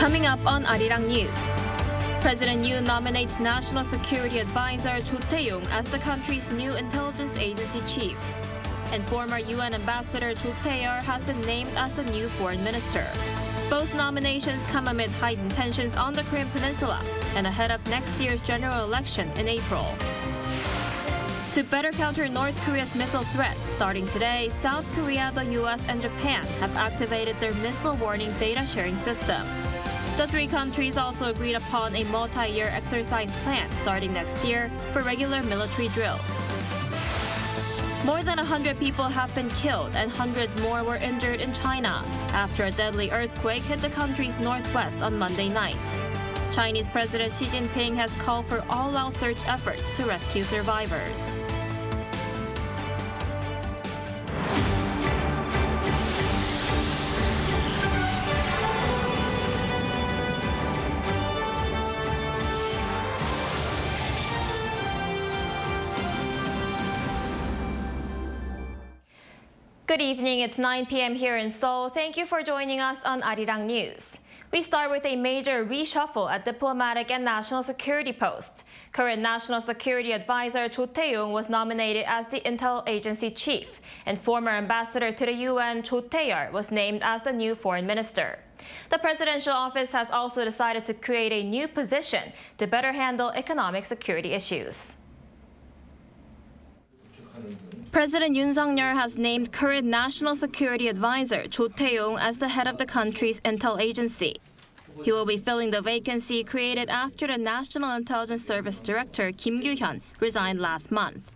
Coming up on Arirang News. President Yoon nominates National Security Advisor Cho Tae-yong as the country's new intelligence agency chief. And former UN Ambassador Cho Tae-yeol has been named as the new foreign minister. Both nominations come amid heightened tensions on the Korean Peninsula and ahead of next year's general election in April. To better counter North Korea's missile threats, starting today, South Korea, the US, and Japan have activated their missile warning data sharing system. The three countries also agreed upon a multi-year exercise plan starting next year for regular military drills. More than 100 people have been killed and hundreds more were injured in China after a deadly earthquake hit the country's northwest on Monday night. Chinese President Xi Jinping has called for all-out search efforts to rescue survivors. Good evening, it's 9 p.m. here in Seoul. Thank you for joining us on Arirang News. We start with a major reshuffle at diplomatic and national security posts. Current National Security Advisor Cho Tae-yong was nominated as the Intel Agency Chief, and former Ambassador to the UN Cho Tae-yeol was named as the new Foreign Minister. The presidential office has also decided to create a new position to better handle economic security issues. President Yoon has named current National Security Advisor Cho Tae-yong as the head of the country's intel agency. He will be filling the vacancy created after the National Intelligence Service Director Kim Kyu-hyun resigned last month.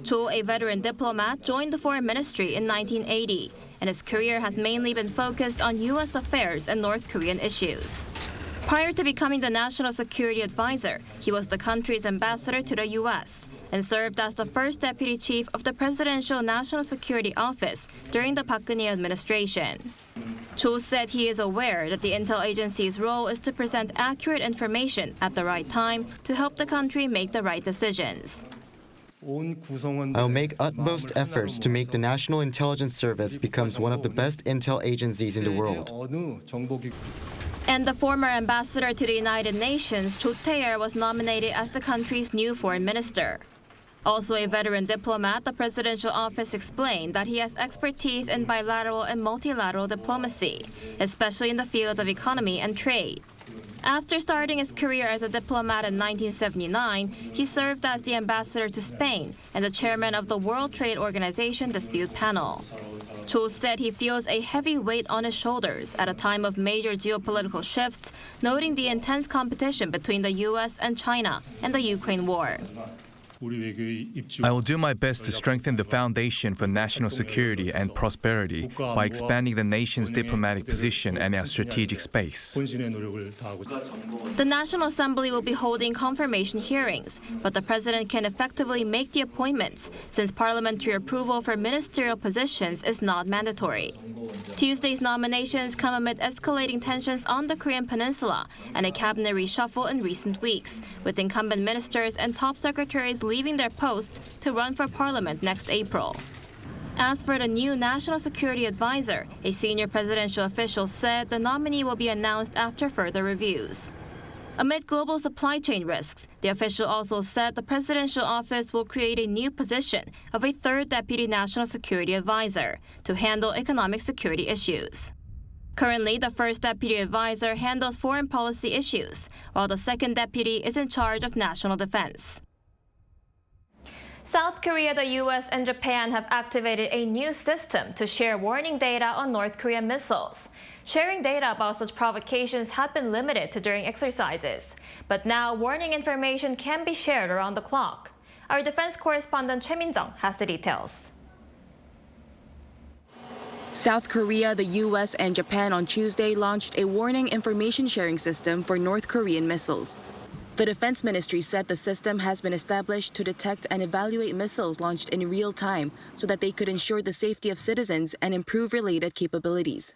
Cho, a veteran diplomat, joined the foreign ministry in 1980, and his career has mainly been focused on U.S. affairs and North Korean issues. Prior to becoming the National Security Advisor, he was the country's ambassador to the U.S. and served as the first deputy chief of the Presidential National Security Office during the Park Geun-hye administration. Cho said he is aware that the intel agency's role is to present accurate information at the right time to help the country make the right decisions. I'll make utmost efforts to make the National Intelligence Service becomes one of the best intel agencies in the world. And the former ambassador to the United Nations, Cho Tae-yeol, was nominated as the country's new foreign minister. Also a veteran diplomat, the presidential office explained that he has expertise in bilateral and multilateral diplomacy, especially in the field of economy and trade. After starting his career as a diplomat in 1979, he served as the ambassador to Spain and the chairman of the World Trade Organization Dispute Panel. Cho said he feels a heavy weight on his shoulders at a time of major geopolitical shifts, noting the intense competition between the U.S. and China and the Ukraine war. I will do my best to strengthen the foundation for national security and prosperity by expanding the nation's diplomatic position and our strategic space. The National Assembly will be holding confirmation hearings, but the president can effectively make the appointments since parliamentary approval for ministerial positions is not mandatory. Tuesday's nominations come amid escalating tensions on the Korean Peninsula and a cabinet reshuffle in recent weeks, with incumbent ministers and top secretaries leaving their posts to run for parliament next April. As for the new National Security Advisor, a senior presidential official said the nominee will be announced after further reviews. Amid global supply chain risks, the official also said the presidential office will create a new position of a third deputy national security advisor to handle economic security issues. Currently, the first deputy advisor handles foreign policy issues, while the second deputy is in charge of national defense. South Korea, the U.S., and Japan have activated a new system to share warning data on North Korean missiles. Sharing data about such provocations had been limited to during exercises, but now warning information can be shared around the clock. Our defense correspondent Choi Min-jung has the details. South Korea, the U.S., and Japan on Tuesday launched a warning information sharing system for North Korean missiles. The Defense Ministry said the system has been established to detect and evaluate missiles launched in real time so that they could ensure the safety of citizens and improve related capabilities.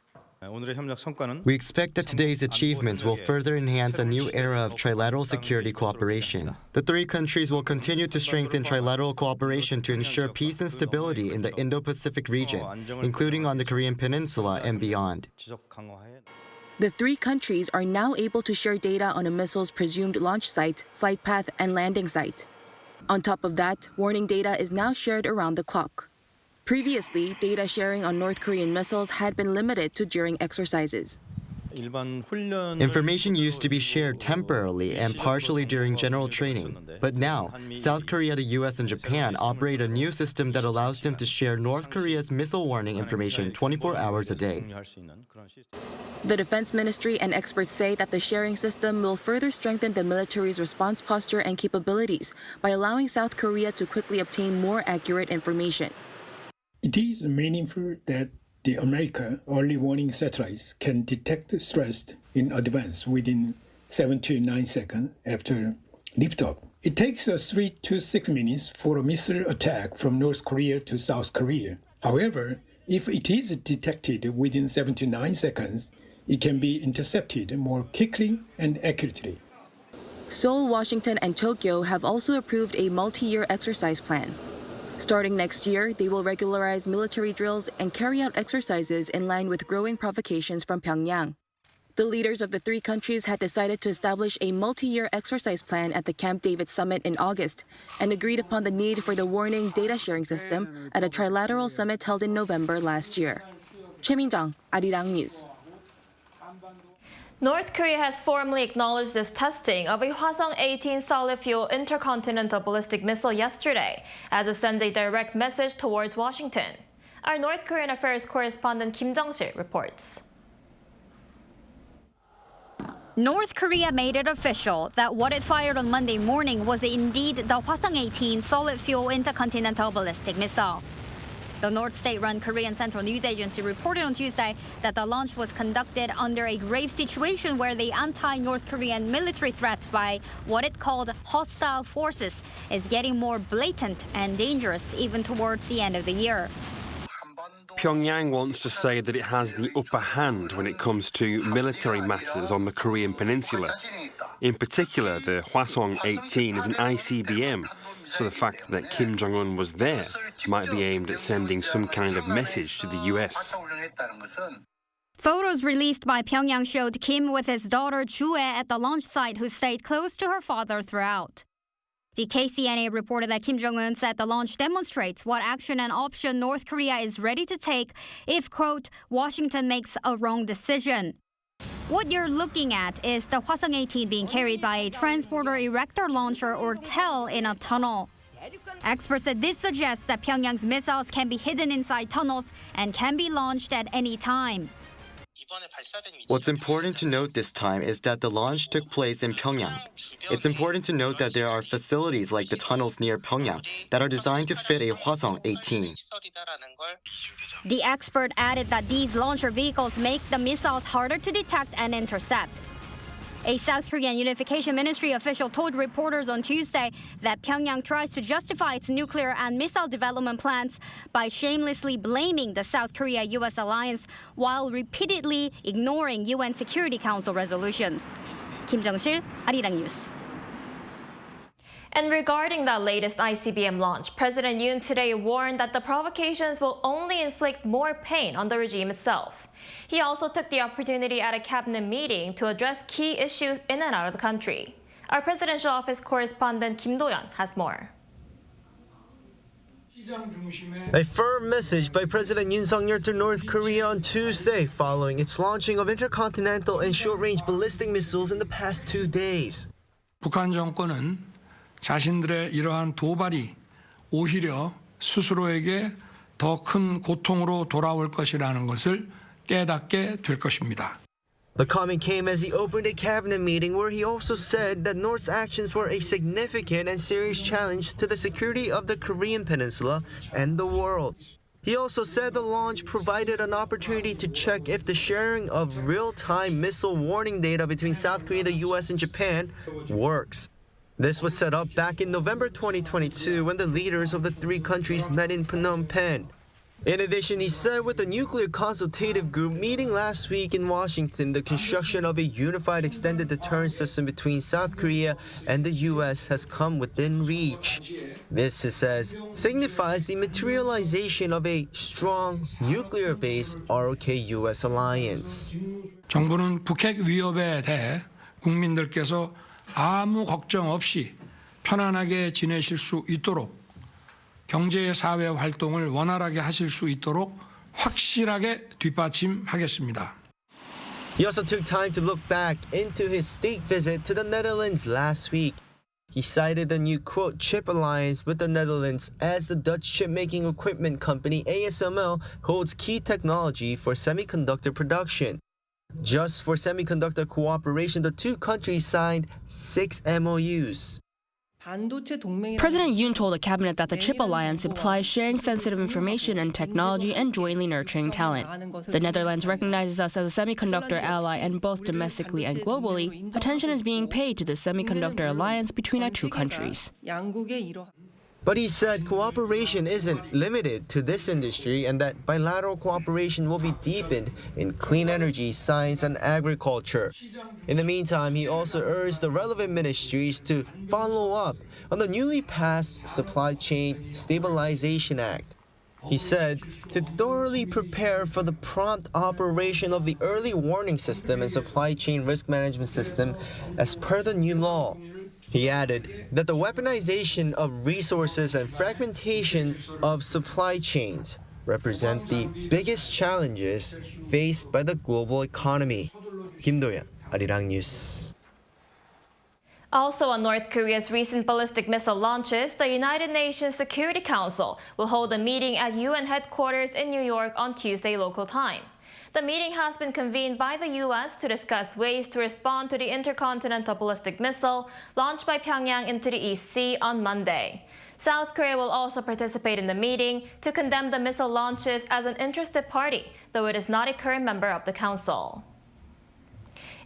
We expect that today's achievements will further enhance a new era of trilateral security cooperation. The three countries will continue to strengthen trilateral cooperation to ensure peace and stability in the Indo-Pacific region, including on the Korean Peninsula and beyond. The three countries are now able to share data on a missile's presumed launch site, flight path, and landing site. On top of that, warning data is now shared around the clock. Previously, data sharing on North Korean missiles had been limited to during exercises. Information used to be shared temporarily and partially during general training. But now, South Korea, the US, and Japan operate a new system that allows them to share North Korea's missile warning information 24 hours a day. The Defense Ministry and experts say that the sharing system will further strengthen the military's response posture and capabilities by allowing South Korea to quickly obtain more accurate information. It is meaningful that the American early warning satellites can detect stress in advance within 7 to 9 seconds after liftoff. It takes 3 to 6 minutes for a missile attack from North Korea to South Korea. However, if it is detected within 7 to 9 seconds, it can be intercepted more quickly and accurately. Seoul, Washington, and Tokyo have also approved a multi-year exercise plan. Starting next year, they will regularize military drills and carry out exercises in line with growing provocations from Pyongyang. The leaders of the three countries had decided to establish a multi-year exercise plan at the Camp David summit in August and agreed upon the need for the warning data sharing system at a trilateral summit held in November last year. Choi Min-jung, Arirang News. North Korea has formally acknowledged this testing of a Hwasong-18 solid-fuel intercontinental ballistic missile yesterday, as it sends a direct message towards Washington. Our North Korean affairs correspondent Kim Jong-sil reports. North Korea made it official that what it fired on Monday morning was indeed the Hwasong-18 solid-fuel intercontinental ballistic missile. The North State-run Korean Central News Agency reported on Tuesday that the launch was conducted under a grave situation where the anti-North Korean military threat by what it called hostile forces is getting more blatant and dangerous even towards the end of the year. Pyongyang wants to say that it has the upper hand when it comes to military matters on the Korean peninsula. In particular, the Hwasong-18 is an ICBM, so the fact that Kim Jong-un was there might be aimed at sending some kind of message to the US. Photos released by Pyongyang showed Kim with his daughter Jue at the launch site, who stayed close to her father throughout. The KCNA reported that Kim Jong-un said the launch demonstrates what action and option North Korea is ready to take if, quote, Washington makes a wrong decision. What you're looking at is the Hwasong-18 being carried by a transporter erector launcher or TEL in a tunnel. Experts said this suggests that Pyongyang's missiles can be hidden inside tunnels and can be launched at any time. What's important to note this time is that the launch took place in Pyongyang. It's important to note that there are facilities like the tunnels near Pyongyang that are designed to fit a Hwasong-18. The expert added that these launcher vehicles make the missiles harder to detect and intercept. A South Korean Unification Ministry official told reporters on Tuesday that Pyongyang tries to justify its nuclear and missile development plans by shamelessly blaming the South Korea-US alliance while repeatedly ignoring UN Security Council resolutions. Kim Jong-sil, Arirang News. And regarding that latest ICBM launch, President Yoon today warned that the provocations will only inflict more pain on the regime itself. He also took the opportunity at a cabinet meeting to address key issues in and out of the country. Our presidential office correspondent Kim Do-yeon has more. A firm message by President Yoon Suk-yeol to North Korea on Tuesday following its launching of intercontinental and short-range ballistic missiles in the past 2 days. 북한 정권은 자신들의 이러한 도발이 오히려 스스로에게 더 큰 고통으로 돌아올 것이라는 것을 깨닫게 될 것입니다. The comment came as he opened a cabinet meeting where he also said that North's actions were a significant and serious challenge to the security of the Korean peninsula and the world. He also said the launch provided an opportunity to check if the sharing of real-time missile warning data between South Korea, the US, and Japan works. This was set up back in November 2022 when the leaders of the three countries met in Phnom Penh. In addition, he said with the nuclear consultative group meeting last week in Washington, the construction of a unified extended deterrence system between South Korea and the U.S. has come within reach. This, he says, signifies the materialization of a strong nuclear-based ROK-US alliance. 정부는 북핵 위협에 대해 국민들께서 아무 걱정 없이 편안하게 지내실 수 있도록 경제 사회 활동을 원활하게 하실 수 있도록 확실하게 뒷받침하겠습니다. He also took time to look back into his state visit to the Netherlands last week. He cited the new, quote, chip alliance with the Netherlands as the Dutch chip-making equipment company ASML holds key technology for semiconductor production. Just for semiconductor cooperation, the two countries signed 6 MOUs. President Yoon told the cabinet that the chip alliance implies sharing sensitive information and technology and jointly nurturing talent. The Netherlands recognizes us as a semiconductor ally, and both domestically and globally, attention is being paid to the semiconductor alliance between our two countries. But he said cooperation isn't limited to this industry and that bilateral cooperation will be deepened in clean energy, science, and agriculture. In the meantime, he also urged the relevant ministries to follow up on the newly passed Supply Chain Stabilization Act. He said to thoroughly prepare for the prompt operation of the early warning system and supply chain risk management system as per the new law. He added that the weaponization of resources and fragmentation of supply chains represent the biggest challenges faced by the global economy. Kim Do-yeon, Arirang News. Also on North Korea's recent ballistic missile launches, the United Nations Security Council will hold a meeting at UN headquarters in New York on Tuesday local time. The meeting has been convened by the U.S. to discuss ways to respond to the intercontinental ballistic missile launched by Pyongyang into the East Sea on Monday. South Korea will also participate in the meeting to condemn the missile launches as an interested party, though it is not a current member of the Council.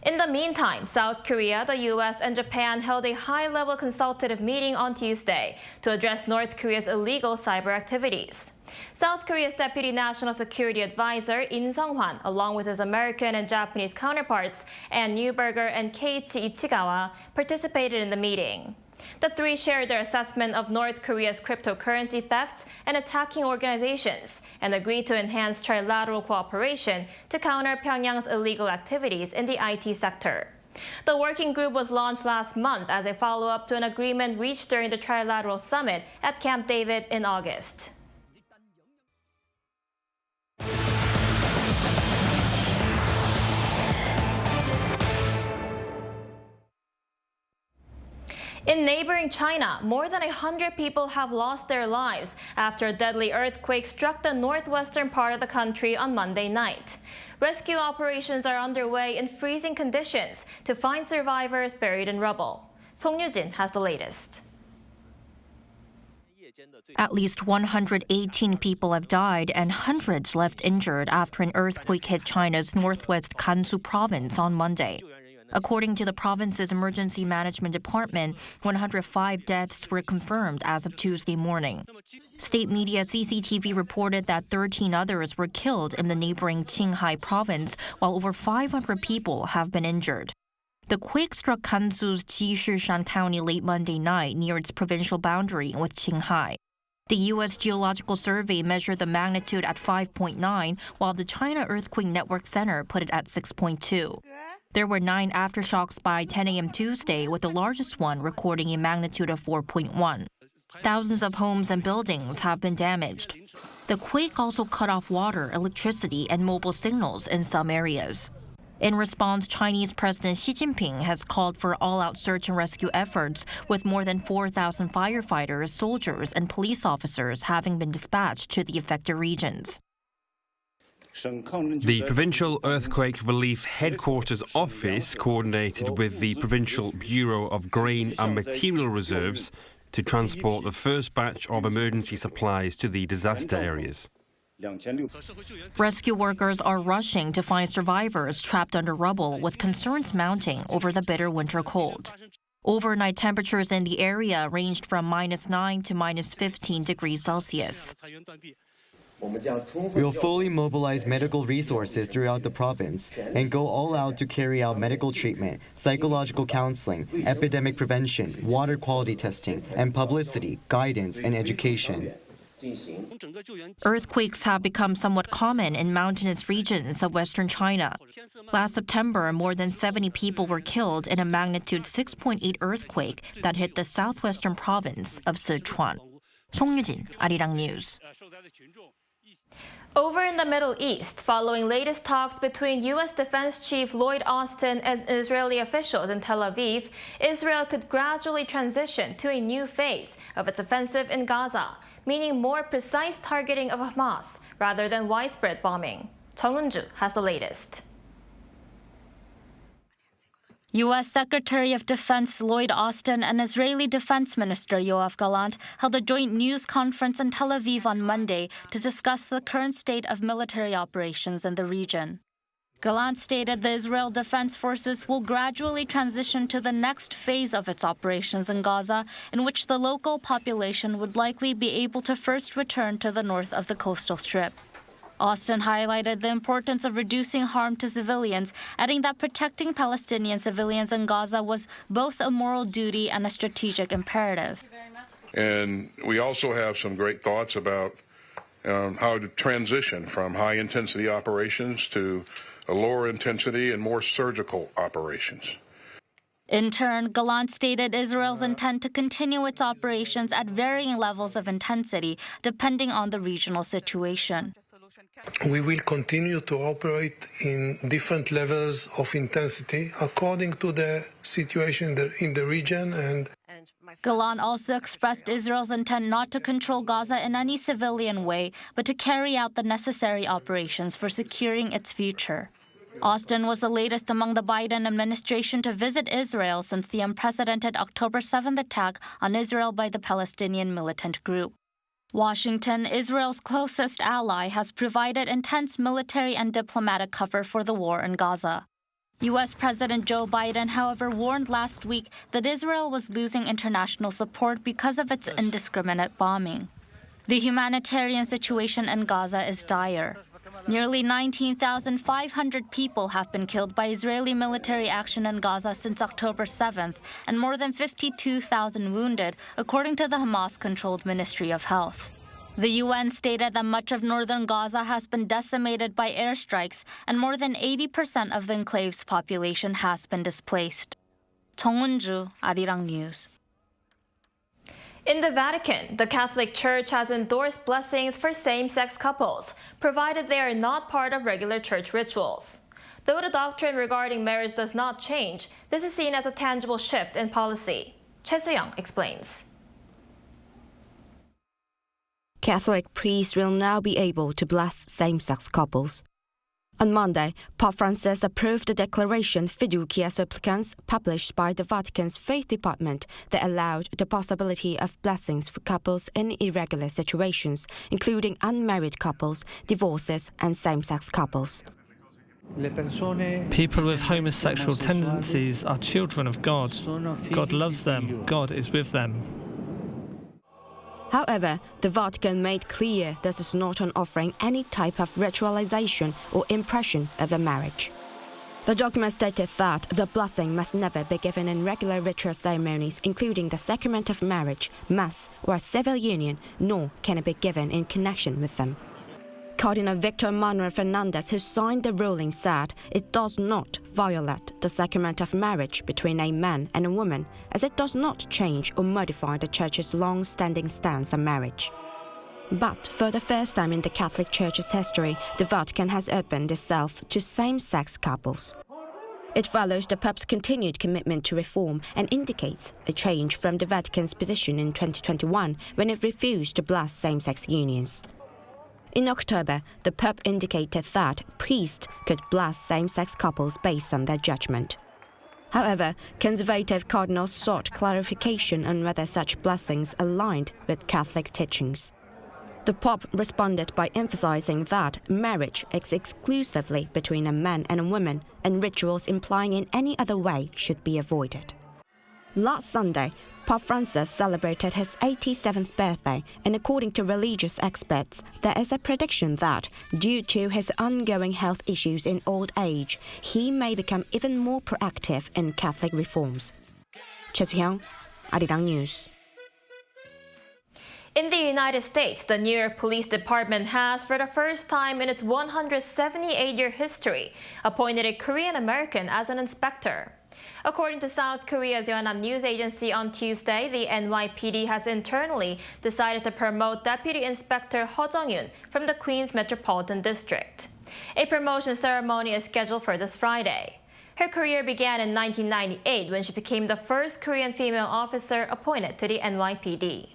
In the meantime, South Korea, the U.S., and Japan held a high-level consultative meeting on Tuesday to address North Korea's illegal cyber activities. South Korea's Deputy National Security Advisor In Sung-hwan, along with his American and Japanese counterparts Ann Neuberger and Keiichi Ichigawa, participated in the meeting. The three shared their assessment of North Korea's cryptocurrency thefts and attacking organizations and agreed to enhance trilateral cooperation to counter Pyongyang's illegal activities in the IT sector. The working group was launched last month as a follow-up to an agreement reached during the trilateral summit at Camp David in August. In neighboring China, more than 100 people have lost their lives after a deadly earthquake struck the northwestern part of the country on Monday night. Rescue operations are underway in freezing conditions to find survivors buried in rubble. Song Yoo-jin has the latest. At least 118 people have died and hundreds left injured after an earthquake hit China's northwest Gansu province on Monday. According to the province's emergency management department, 105 deaths were confirmed as of Tuesday morning. State media CCTV reported that 13 others were killed in the neighboring Qinghai province, while over 500 people have been injured. The quake struck Gansu's Jishishan County late Monday night near its provincial boundary with Qinghai. The U.S. Geological Survey measured the magnitude at 5.9, while the China Earthquake Network Center put it at 6.2. There were 9 aftershocks by 10 a.m. Tuesday, with the largest one recording a magnitude of 4.1. Thousands of homes and buildings have been damaged. The quake also cut off water, electricity, and mobile signals in some areas. In response, Chinese President Xi Jinping has called for all-out search and rescue efforts, with more than 4,000 firefighters, soldiers, and police officers having been dispatched to the affected regions. The Provincial Earthquake Relief Headquarters Office coordinated with the Provincial Bureau of Grain and Material Reserves to transport the first batch of emergency supplies to the disaster areas. Rescue workers are rushing to find survivors trapped under rubble, with concerns mounting over the bitter winter cold. Overnight temperatures in the area ranged from -9 to -15 degrees Celsius. We will fully mobilize medical resources throughout the province and go all out to carry out medical treatment, psychological counseling, epidemic prevention, water quality testing, and publicity, guidance, and education. Earthquakes have become somewhat common in mountainous regions of western China. Last September, more than 70 people were killed in a magnitude 6.8 earthquake that hit the southwestern province of Sichuan. 송유진, Arirang News. Over in the Middle East, following latest talks between U.S. Defense Chief Lloyd Austin and Israeli officials in Tel Aviv, Israel could gradually transition to a new phase of its offensive in Gaza, meaning more precise targeting of Hamas rather than widespread bombing. Jong-un has the latest. U.S. Secretary of Defense Lloyd Austin and Israeli Defense Minister Yoav Gallant held a joint news conference in Tel Aviv on Monday to discuss the current state of military operations in the region. Gallant stated the Israel Defense Forces will gradually transition to the next phase of its operations in Gaza, in which the local population would likely be able to first return to the north of the coastal strip. Austin highlighted the importance of reducing harm to civilians, adding that protecting Palestinian civilians in Gaza was both a moral duty and a strategic imperative. And we also have some great thoughts about how to transition from high-intensity operations to a lower intensity and more surgical operations. In turn, Gallant stated Israel's intent to continue its operations at varying levels of intensity, depending on the regional situation. We will continue to operate in different levels of intensity according to the situation in the region. And Gallant also expressed Israel's intent not to control Gaza in any civilian way, but to carry out the necessary operations for securing its future. Austin was the latest among the Biden administration to visit Israel since the unprecedented October 7th attack on Israel by the Palestinian militant group. Washington, Israel's closest ally, has provided intense military and diplomatic cover for the war in Gaza. U.S. President Joe Biden, however, warned last week that Israel was losing international support because of its indiscriminate bombing. The humanitarian situation in Gaza is dire. Nearly 19,500 people have been killed by Israeli military action in Gaza since October 7th, and more than 52,000 wounded, according to the Hamas-controlled Ministry of Health. The UN stated that much of northern Gaza has been decimated by airstrikes, and more than 80% of the enclave's population has been displaced. Jong-un, Arirang News. In the Vatican, the Catholic Church has endorsed blessings for same-sex couples, provided they are not part of regular church rituals. Though the doctrine regarding marriage does not change, this is seen as a tangible shift in policy. Choi Soo-young explains. Catholic priests will now be able to bless same-sex couples. On Monday, Pope Francis approved the declaration Fiducia Supplicans published by the Vatican's Faith Department that allowed the possibility of blessings for couples in irregular situations, including unmarried couples, divorces, and same-sex couples. People with homosexual tendencies are children of God. God loves them. God is with them. However, the Vatican made clear this is not an offering any type of ritualization or impression of a marriage. The document stated that the blessing must never be given in regular ritual ceremonies, including the sacrament of marriage, mass, or a civil union, nor can it be given in connection with them. Cardinal Victor Manuel Fernandez, who signed the ruling, said it does not violate the sacrament of marriage between a man and a woman, as it does not change or modify the Church's long-standing stance on marriage. But for the first time in the Catholic Church's history, the Vatican has opened itself to same-sex couples. It follows the Pope's continued commitment to reform and indicates a change from the Vatican's position in 2021 when it refused to bless same-sex unions. In October, the Pope indicated that priests could bless same-sex couples based on their judgment. However, conservative cardinals sought clarification on whether such blessings aligned with Catholic teachings. The Pope responded by emphasizing that marriage is exclusively between a man and a woman, and rituals implying in any other way should be avoided. Last Sunday, Pope Francis celebrated his 87th birthday, and according to religious experts, there is a prediction that, due to his ongoing health issues in old age, he may become even more proactive in Catholic reforms. Choi Soo-hyung, Arirang News. In the United States, the New York Police Department has, for the first time in its 178-year history, appointed a Korean American as an inspector. According to South Korea's Yonhap news agency on Tuesday, the NYPD has internally decided to promote Deputy Inspector Jong-un from the Queens Metropolitan District. A promotion ceremony is scheduled for this Friday. Her career began in 1998 when she became the first Korean female officer appointed to the NYPD.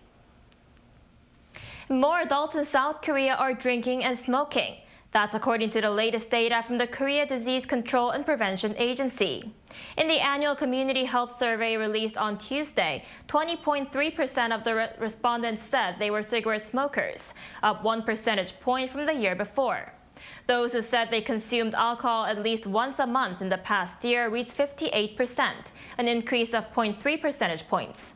More adults in South Korea are drinking and smoking. That's according to the latest data from the Korea Disease Control and Prevention Agency. In the annual community health survey released on Tuesday, 20.3% of the respondents said they were cigarette smokers, up 1 percentage point from the year before. Those who said they consumed alcohol at least once a month in the past year reached 58%, an increase of 0.3 percentage points.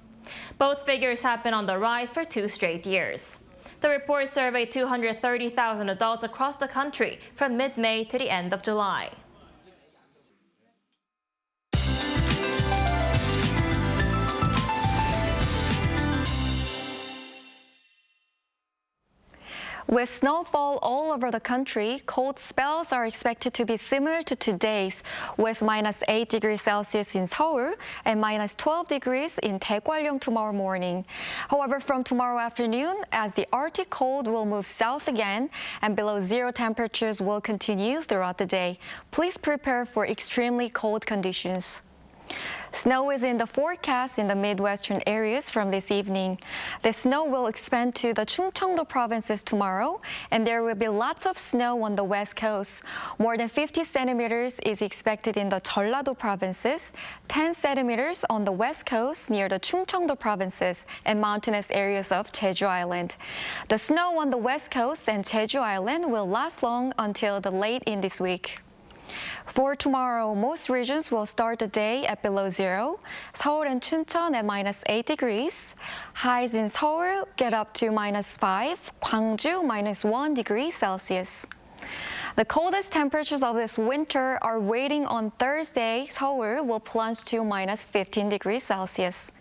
Both figures have been on the rise for 2 straight years. The report surveyed 230,000 adults across the country from mid-May to the end of July. With snowfall all over the country, cold spells are expected to be similar to today's, with -8 degrees Celsius in Seoul and -12 degrees in Daegwallyeong tomorrow morning. However, from tomorrow afternoon, as the Arctic cold will move south again and below zero temperatures will continue throughout the day, please prepare for extremely cold conditions. Snow is in the forecast in the Midwestern areas from this evening. The snow will expand to the Chungcheongdo provinces tomorrow, and there will be lots of snow on the west coast. More than 50 centimeters is expected in the Jeollado provinces, 10 centimeters on the west coast near the Chungcheongdo provinces and mountainous areas of Jeju Island. The snow on the west coast and Jeju Island will last long until the late in this week. For tomorrow, most regions will start the day at below zero. Seoul and Chuncheon at -8 degrees. Highs in Seoul get up to -5, Gwangju -1 degree Celsius. The coldest temperatures of this winter are waiting on Thursday. Seoul will plunge to -15 degrees Celsius.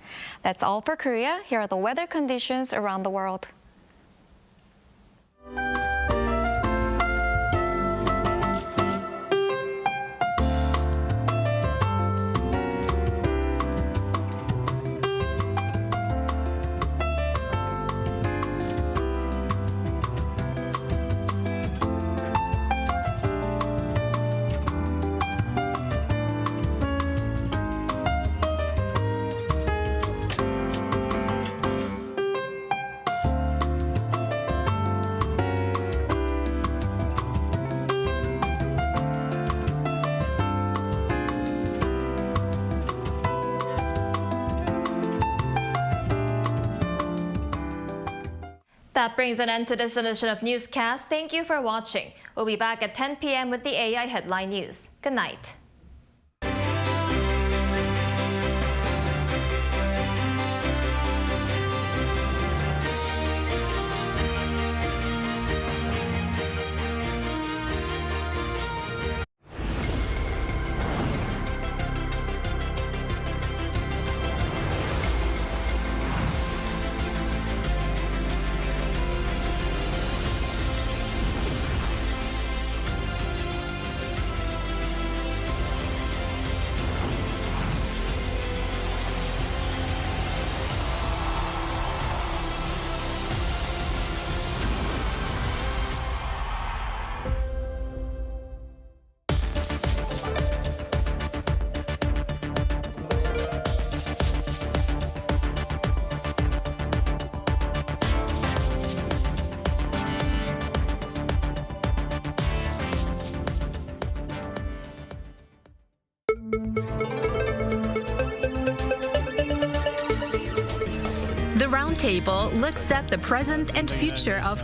That's all for Korea. Here are the weather conditions around the world. That brings an end to this edition of Newscast. Thank you for watching. We'll be back at 10 p.m. with the AI Headline News. Good night. The Roundtable looks at the present and future of